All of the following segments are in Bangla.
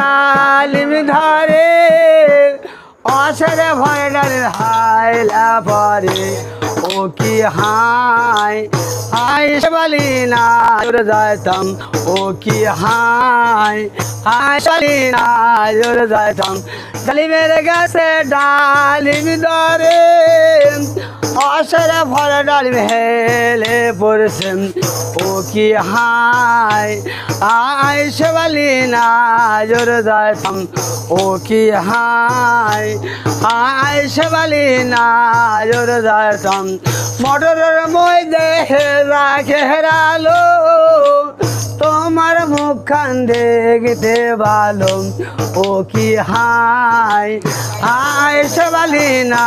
আলিম ধরে অসরে ভরে ডালের হাইলা পরে ও কি হাই হাই বলি না যাইতাম ও কি হাই হাই বলি না যাইতাম ডালিমের গাছে ডালিম ধরে অসরে ভরে ডালিম হেলে পড়ছেন ও কি হাই হাই বলি না যাইতাম ও কি হাই হাই বলি না যাইতাম মোটরের মধ্যে রাখে হেরালো তোমার মুখখান দেখতে ভালো ও কি হাই হাই বলি না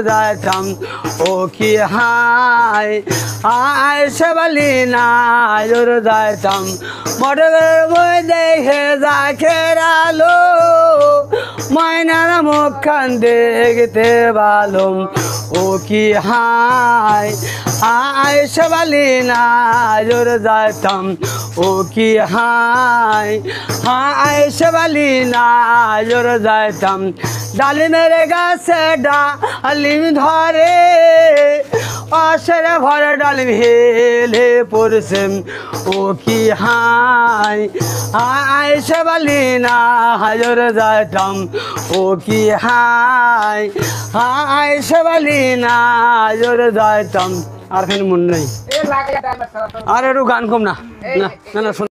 যাইতাম ও কি হাই হাই বলি না যাইতাম মোটরের মধ্যে রাখে হেরালো ময়নার মুখখান দেখতে ভালো ও কি হাই হাই বলি না যাইতাম ও কি হাই হাই বলি না যাইতাম ডালিমের গাছে ডালিম ধরে অসরে ভরে ডালিম হেলে পড়ছে ও কি হাই হাই বলি না যাইতাম ও কি হাই হাই বলি না যাইতাম আর মন নেই আর একটু গান কম না না না